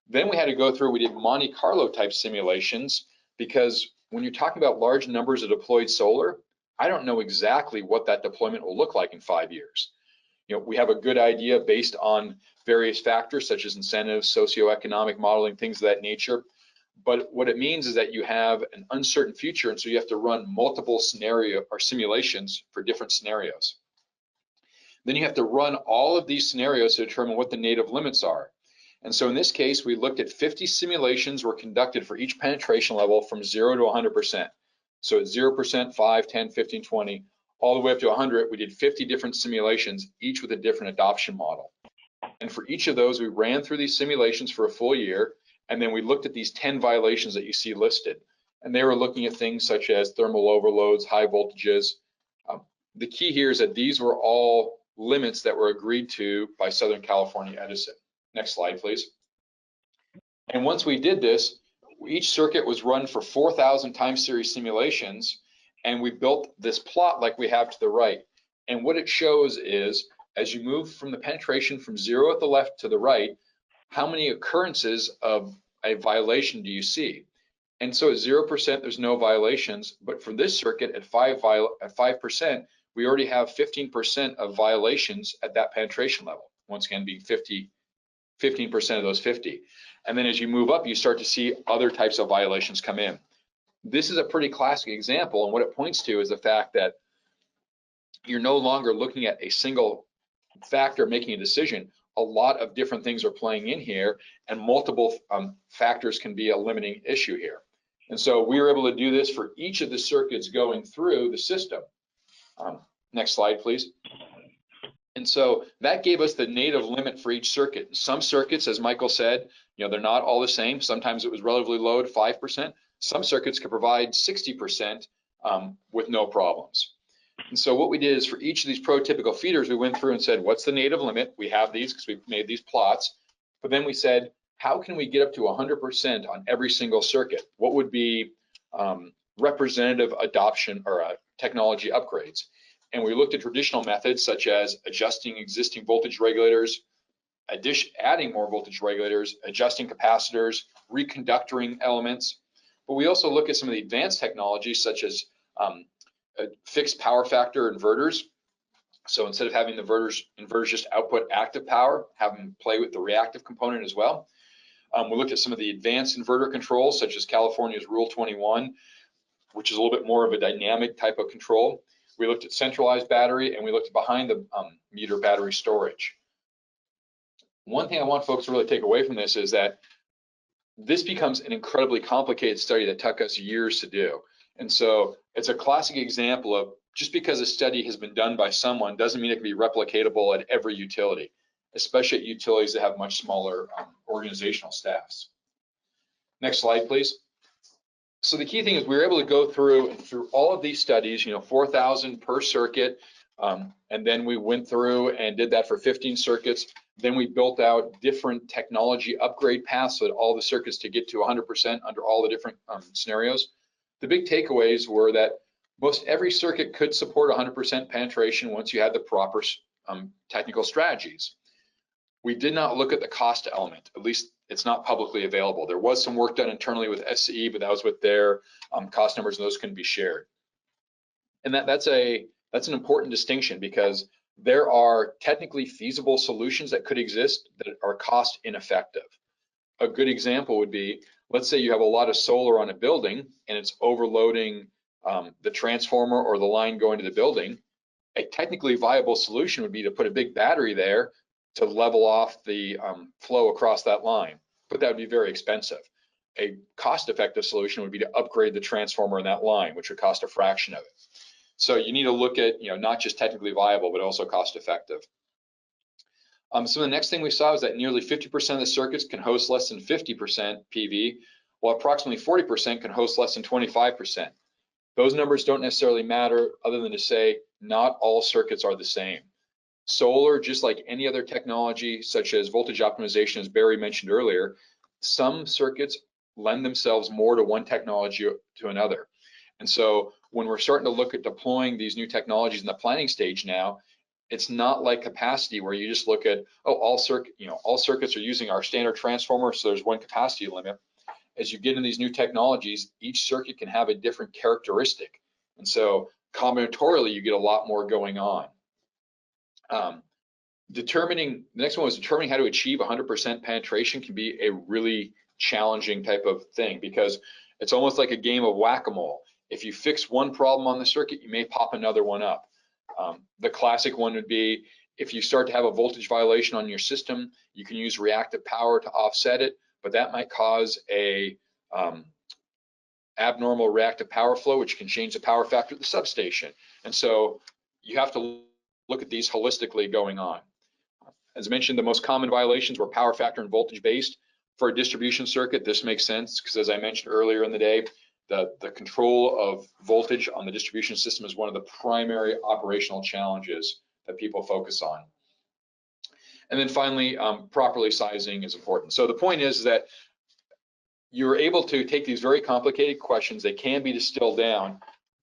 Then we had to go through, we did Monte Carlo type simulations, because when you're talking about large numbers of deployed solar, I don't know exactly what that deployment will look like in 5 years. You know, we have a good idea based on various factors such as incentives, socioeconomic modeling, things of that nature. But what it means is that you have an uncertain future, and so you have to run multiple scenario or simulations for different scenarios. Then you have to run all of these scenarios to determine what the native limits are. And so in this case, we looked at 50 simulations were conducted for each penetration level from 0 to 100%. So at 0%, 5, 10, 15, 20, all the way up to 100, we did 50 different simulations, each with a different adoption model. And for each of those, we ran through these simulations for a full year, and then we looked at these 10 violations that you see listed. And they were looking at things such as thermal overloads, high voltages. The key here is that these were all limits that were agreed to by Southern California Edison. Next slide, please. And once we did this, each circuit was run for 4,000 time series simulations, and we built this plot like we have to the right. And what it shows is, as you move from the penetration from 0 at the left to the right, how many occurrences of a violation do you see? And so at 0%, there's no violations, but for this circuit at 5%, we already have 15% of violations at that penetration level. Once again, being 15% of those 50. And then as you move up, you start to see other types of violations come in. This is a pretty classic example, and what it points to is the fact that you're no longer looking at a single factor making a decision. A lot of different things are playing in here, and multiple factors can be a limiting issue here. And so we were able to do this for each of the circuits going through the system. Next slide, please. And so that gave us the native limit for each circuit. Some circuits, as Michael said, you know, they're not all the same. Sometimes it was relatively low at 5%. Some circuits could provide 60% with no problems. And so what we did is for each of these prototypical feeders, we went through and said, what's the native limit? We have these because we've made these plots. But then we said, how can we get up to 100% on every single circuit? What would be representative adoption or technology upgrades? And we looked at traditional methods such as adjusting existing voltage regulators, adding more voltage regulators, adjusting capacitors, reconductoring elements. But we also look at some of the advanced technologies such as fixed power factor inverters. So instead of having the inverters just output active power, have them play with the reactive component as well. We looked at some of the advanced inverter controls such as California's Rule 21, which is a little bit more of a dynamic type of control. We looked at centralized battery, and we looked at behind the meter battery storage. One thing I want folks to really take away from this is that this becomes an incredibly complicated study that took us years to do. And so it's a classic example of just because a study has been done by someone doesn't mean it can be replicatable at every utility, especially at utilities that have much smaller organizational staffs. Next slide, please. So the key thing is we were able to go through all of these studies, you know, 4,000 per circuit, and then we went through and did that for 15 circuits. Then we built out different technology upgrade paths so that all the circuits to get to 100% under all the different scenarios. The big takeaways were that most every circuit could support 100% penetration once you had the proper technical strategies. We did not look at the cost element, at least it's not publicly available. There was some work done internally with SCE, but that was with their cost numbers, and those couldn't be shared. And that's an important distinction because there are technically feasible solutions that could exist that are cost ineffective. A good example would be, let's say you have a lot of solar on a building and it's overloading the transformer or the line going to the building. A technically viable solution would be to put a big battery there to level off the flow across that line, but that would be very expensive. A cost-effective solution would be to upgrade the transformer in that line, which would cost a fraction of it. So you need to look at, you know, not just technically viable, but also cost-effective. So the next thing we saw is that nearly 50% of the circuits can host less than 50% PV, while approximately 40% can host less than 25%. Those numbers don't necessarily matter other than to say not all circuits are the same. Solar, just like any other technology, such as voltage optimization, as Barry mentioned earlier, some circuits lend themselves more to one technology to another. And so when we're starting to look at deploying these new technologies in the planning stage now, it's not like capacity where you just look at, oh, all circuits are using our standard transformer, so there's one capacity limit. As you get into these new technologies, each circuit can have a different characteristic. And so combinatorially, you get a lot more going on. The next one was determining how to achieve 100% penetration can be a really challenging type of thing, because it's almost like a game of whack-a-mole. If you fix one problem on the circuit, you may pop another one up. The classic one would be if you start to have a voltage violation on your system, you can use reactive power to offset it, but that might cause a abnormal reactive power flow, which can change the power factor of the substation. And so you have to look at these holistically going on. As I mentioned, the most common violations were power factor and voltage based. For a distribution circuit, this makes sense because, as I mentioned earlier in the day, the control of voltage on the distribution system is one of the primary operational challenges that people focus on. And then finally, properly sizing is important. So the point is that you're able to take these very complicated questions, they can be distilled down,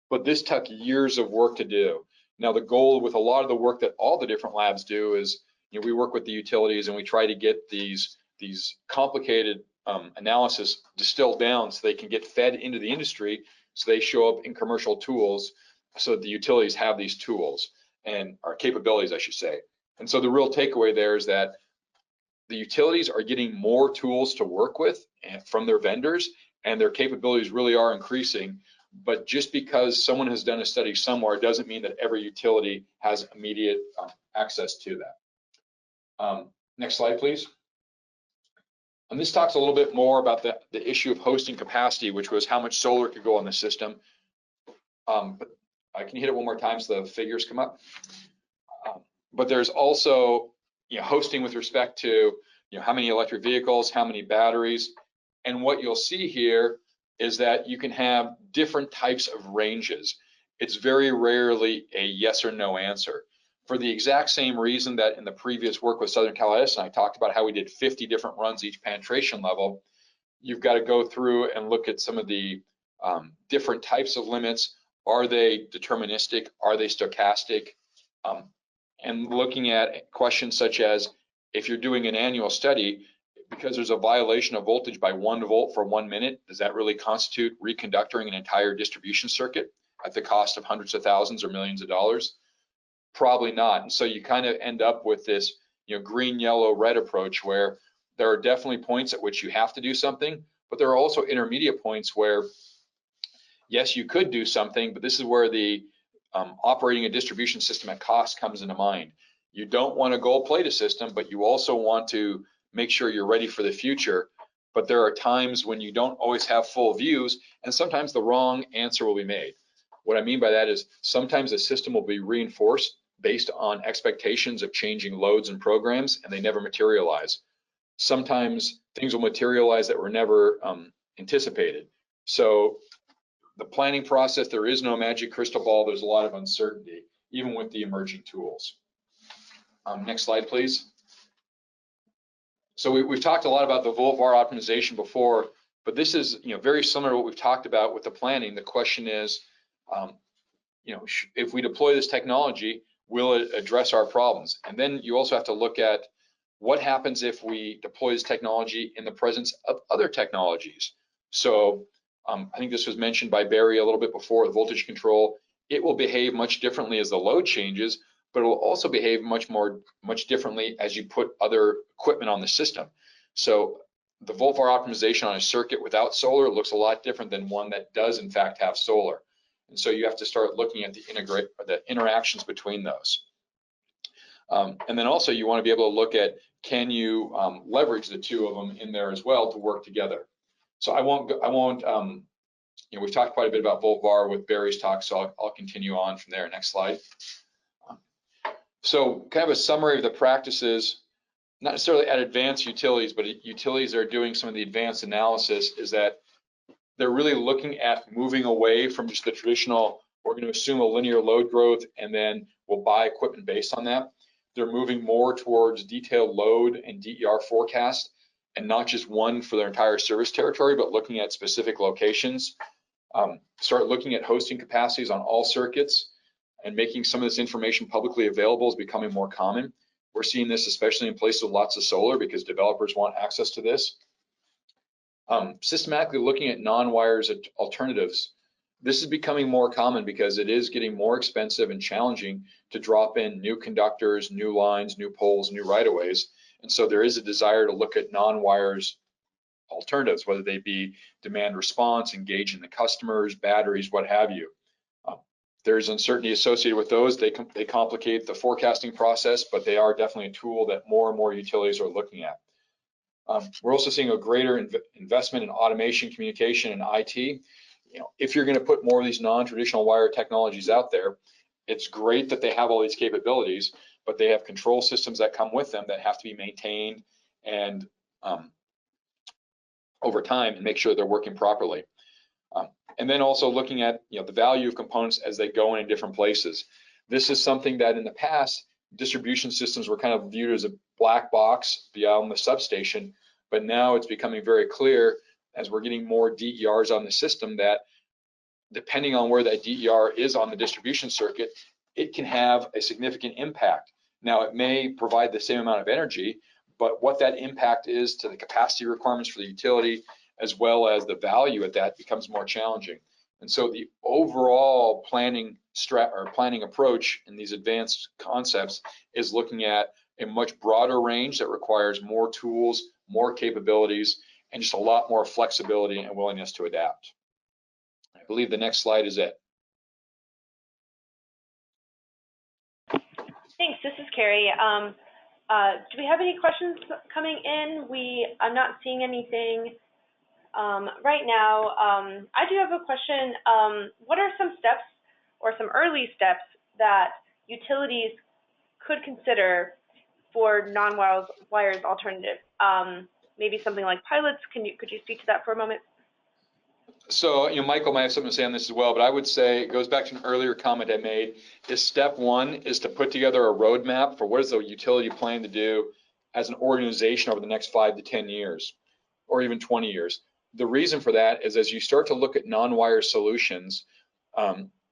but this took years of work to do. Now, the goal with a lot of the work that all the different labs do is, we work with the utilities and we try to get these complicated analysis distilled down so they can get fed into the industry, so they show up in commercial tools, so that the utilities have these tools and our capabilities, I should say. And so the real takeaway there is that the utilities are getting more tools to work with from their vendors, and their capabilities really are increasing. But just because someone has done a study somewhere doesn't mean that every utility has immediate access to that. Next slide, please. And this talks a little bit more about the issue of hosting capacity, which was how much solar could go on the system. But I can hit it one more time so the figures come up. But there's also hosting with respect to how many electric vehicles, how many batteries. And what you'll see here is that you can have different types of ranges. It's very rarely a yes or no answer. For the exact same reason that in the previous work with Southern Cal Edison, I talked about how we did 50 different runs each penetration level. You've got to go through and look at some of the different types of limits. Are they deterministic? Are they stochastic? And looking at questions such as, if you're doing an annual study, because there's a violation of voltage by 1 volt for 1 minute, does that really constitute reconductoring an entire distribution circuit at the cost of hundreds of thousands or millions of dollars? Probably not. And so you kind of end up with this green, yellow, red approach, where there are definitely points at which you have to do something, but there are also intermediate points where, yes, you could do something, but this is where the operating a distribution system at cost comes into mind. You don't want to gold plate a system, but you also want to make sure you're ready for the future. But there are times when you don't always have full views, and sometimes the wrong answer will be made. What I mean by that is sometimes the system will be reinforced based on expectations of changing loads and programs, and they never materialize. Sometimes things will materialize that were never anticipated. So the planning process, there is no magic crystal ball. There's a lot of uncertainty, even with the emerging tools. Next slide, please. So we've talked a lot about the Vulvar optimization before, but this is very similar to what we've talked about with the planning. The question is, if we deploy this technology, will it address our problems? And then you also have to look at what happens if we deploy this technology in the presence of other technologies. So I think this was mentioned by Barry a little bit before, the voltage control. It will behave much differently as the load changes, but it will also behave much differently as you put other equipment on the system. So the Vulvar optimization on a circuit without solar looks a lot different than one that does in fact have solar. And so you have to start looking at the interactions between those. And then also you want to be able to look at, can you leverage the two of them in there as well to work together? So I won't we've talked quite a bit about Vulvar with Barry's talk, so I'll continue on from there. Next slide. So kind of a summary of the practices, not necessarily at advanced utilities, but utilities that are doing some of the advanced analysis, is that they're really looking at moving away from just the traditional, we're going to assume a linear load growth and then we'll buy equipment based on that. They're moving more towards detailed load and DER forecast. and not just one for their entire service territory, but looking at specific locations. Start looking at hosting capacities on all circuits, and making some of this information publicly available is becoming more common. We're seeing this especially in places with lots of solar because developers want access to this. Systematically looking at non-wires alternatives. This is becoming more common because it is getting more expensive and challenging to drop in new conductors, new lines, new poles, new right-of-ways. And so there is a desire to look at non-wires alternatives, whether they be demand response, engaging the customers, batteries, what have you. There's uncertainty associated with those. They complicate the forecasting process, but they are definitely a tool that more and more utilities are looking at. We're also seeing a greater investment in automation, communication, and IT. If you're going to put more of these non-traditional wire technologies out there, it's great that they have all these capabilities, but they have control systems that come with them that have to be maintained and over time and make sure they're working properly. And then also looking at the value of components as they go in different places. This is something that in the past, distribution systems were kind of viewed as a black box beyond the substation, but now it's becoming very clear as we're getting more DERs on the system that depending on where that DER is on the distribution circuit, it can have a significant impact. Now, it may provide the same amount of energy, but what that impact is to the capacity requirements for the utility, as well as the value of that, becomes more challenging. And so the overall planning approach in these advanced concepts is looking at a much broader range that requires more tools, more capabilities, and just a lot more flexibility and willingness to adapt. I believe the next slide is it. Thanks, this is Carrie. Do we have any questions coming in? I'm not seeing anything right now. I do have a question. What are some steps or some early steps that utilities could consider for non-wires alternative? Maybe something like pilots. Could you speak to that for a moment? So, Michael might have something to say on this as well, but I would say it goes back to an earlier comment I made. Is step one is to put together a roadmap for what is the utility plan to do as an organization over the next 5 to 10 years, or even 20 years. The reason for that is as you start to look at non-wire solutions,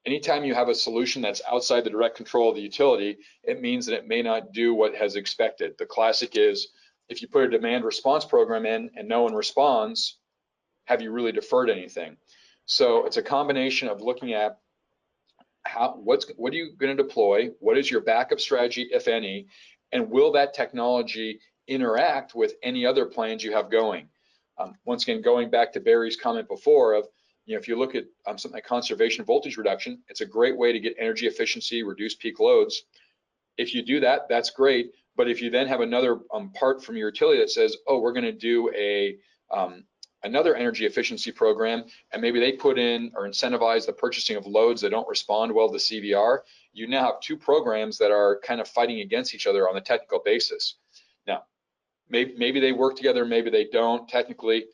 anytime you have a solution that's outside the direct control of the utility, it means that it may not do what has expected. The classic is if you put a demand response program in and no one responds, have you really deferred anything? So it's a combination of looking at what are you going to deploy? What is your backup strategy, if any? And will that technology interact with any other plans you have going? Once again, going back to Barry's comment before of, if you look at something like conservation voltage reduction, it's a great way to get energy efficiency, reduce peak loads. If you do that, that's great. But if you then have another part from your utility that says, oh, we're going to do another energy efficiency program, and maybe they put in or incentivize the purchasing of loads that don't respond well to CVR, you now have two programs that are kind of fighting against each other on the technical basis. Now, maybe they work together, maybe they don't technically,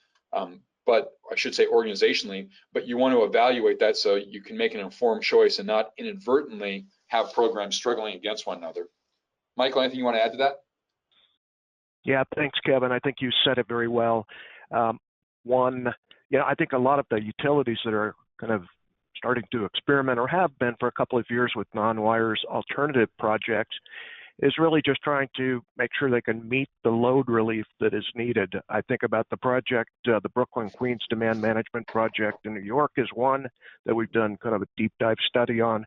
but I should say organizationally, but you want to evaluate that so you can make an informed choice and not inadvertently have programs struggling against one another. Michael, anything you want to add to that? Yeah, thanks, Kevin. I think you said it very well. I think a lot of the utilities that are kind of starting to experiment or have been for a couple of years with non-wires alternative projects is really just trying to make sure they can meet the load relief that is needed. I think about the project, the Brooklyn Queens Demand Management Project in New York is one that we've done kind of a deep dive study on.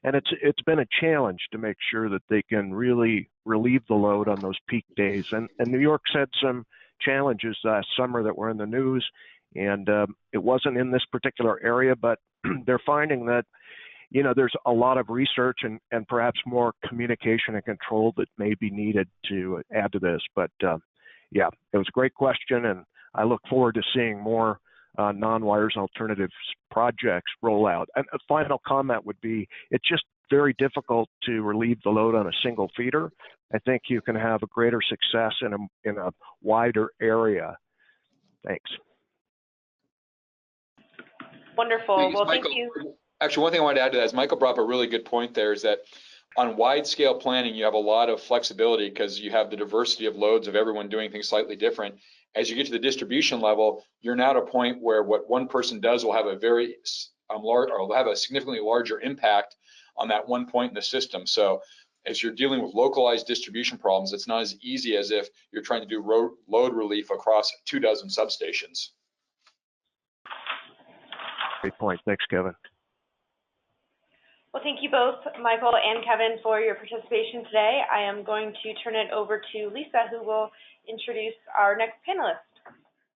And it's been a challenge to make sure that they can really relieve the load on those peak days. And New York's had some challenges last summer that were in the news, and it wasn't in this particular area, but they're finding that there's a lot of research and perhaps more communication and control that may be needed to add to this. But yeah, it was a great question, and I look forward to seeing more non-wires alternatives projects roll out. And a final comment would be, it's just very difficult to relieve the load on a single feeder. I think you can have a greater success in a wider area. Thanks. Wonderful. Well, Michael, thank you. Actually, one thing I wanted to add to that is Michael brought up a really good point there, is that on wide scale planning, you have a lot of flexibility because you have the diversity of loads of everyone doing things slightly different. As you get to the distribution level, you're now at a point where what one person does will have a very large, or will have a significantly larger impact on that one point in the system. So as you're dealing with localized distribution problems, it's not as easy as if you're trying to do load relief across 24 substations. Great point. Thanks, Kevin. Well, thank you both, Michael and Kevin, for your participation today. I am going to turn it over to Lisa, who will introduce our next panelist.